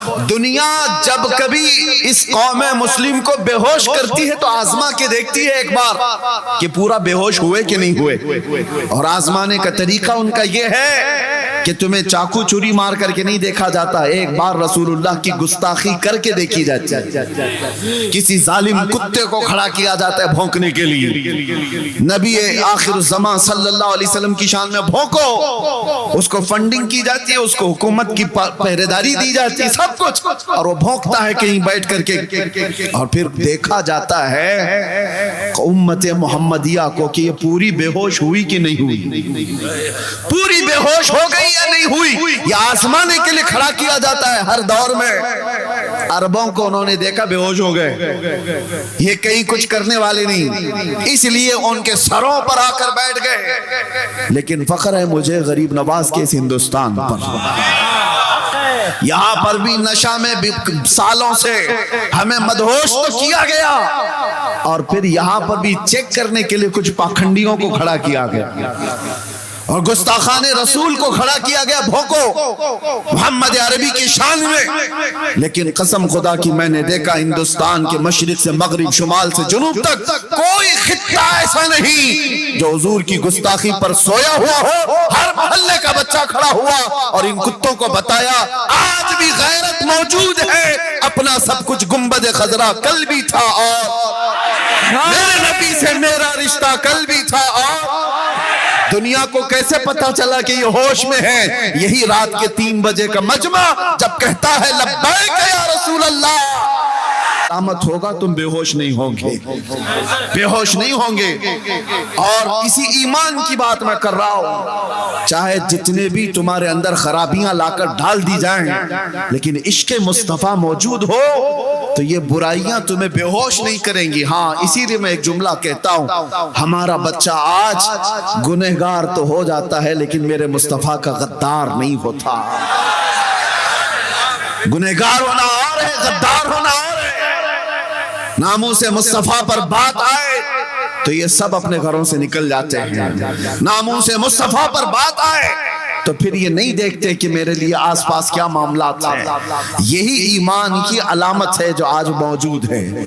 دنیا جب کبھی اس قوم مسلم کو بے ہوش کرتی ہے تو آزما کے دیکھتی ہے ایک بار کہ پورا بے ہوش ہوئے کہ نہیں ہوئے، اور آزمانے کا طریقہ ان کا یہ ہے کہ تمہیں چاقو چوری مار کر کے نہیں دیکھا جاتا، ایک بار رسول اللہ کی گستاخی کر کے دیکھی جاتی ہے، کسی ظالم کتے کو کھڑا کیا جاتا ہے بھونکنے کے لیے، نبی آخر الزمان صلی اللہ علیہ وسلم کی شان میں بھونکو، اس کو فنڈنگ کی جاتی ہے، اس کو حکومت کی پہریداری دی جاتی ہے، سب کچھ، اور وہ بھونکتا ہے کہیں بیٹھ کر کے، اور پھر دیکھا جاتا ہے امت محمدیہ کو کہ یہ پوری بے ہوش ہوئی کہ نہیں ہوئی، پوری بے ہوش ہو گئی یا نہیں ہوئی، یہ آزمانے کے لیے کھڑا کیا جاتا ہے ہر دور میں۔ عربوں کو انہوں نے دیکھا بے ہوش ہو گئے، یہ کہیں کچھ کرنے والے نہیں، اس لیے ان کے سروں پر آ کر بیٹھ گئے۔ لیکن فخر ہے مجھے غریب نواز کے اس ہندوستان پر، یہاں پر بھی نشہ میں سالوں سے ہمیں مدہوش تو کیا گیا، اور پھر یہاں پر بھی چیک کرنے کے لیے کچھ پاکھنڈیوں کو کھڑا کیا گیا اور گستاخان رسول کو کھڑا کیا گیا، بھوکو محمد عربی کی شان میں۔ لیکن قسم خدا کی میں نے دیکھا ہندوستان کے مشرق سے مغرب، شمال سے جنوب تک کوئی خطہ ایسا نہیں جو حضور کی گستاخی پر سویا ہوا ہو، ہر محلے کا بچہ کھڑا ہوا اور ان کتوں کو بتایا آج بھی غیرت موجود ہے، اپنا سب کچھ گنبد خضرا کل بھی تھا، اور میرے نبی سے میرا رشتہ کل بھی تھا، اور دنیا کو کیسے پتا چلا کہ یہ ہوش میں ہے؟ یہی رات کے 3 بجے کا مجمع جب کہتا ہے لبیک یا رسول اللہ، قیامت ہوگا تم بے ہوش نہیں ہوں گے، بے ہوش نہیں ہوں گے۔ اور اسی ایمان کی بات میں کر رہا ہوں، چاہے جتنے بھی تمہارے اندر خرابیاں لا کر ڈال دی جائیں، لیکن عشق مصطفیٰ موجود ہو تو یہ برائیاں تمہیں بے ہوش نہیں کریں گی۔ ہاں اسی لیے میں ایک جملہ کہتا ہوں، ہمارا بچہ آج گنہگار تو ہو جاتا ہے لیکن میرے مصطفیٰ کا غدار نہیں ہوتا۔ گنہگار ہونا اور ہے، غدار ہونا اور ہے۔ ناموس مصطفیٰ پر بات آئے تو یہ سب اپنے گھروں سے نکل جاتے ہیں، ناموس مصطفیٰ پر بات آئے تو پھر یہ نہیں دیکھتے کہ میرے لیے آس پاس کیا معاملات ہیں۔ یہی ایمان کی علامت ہے جو آج موجود ہے۔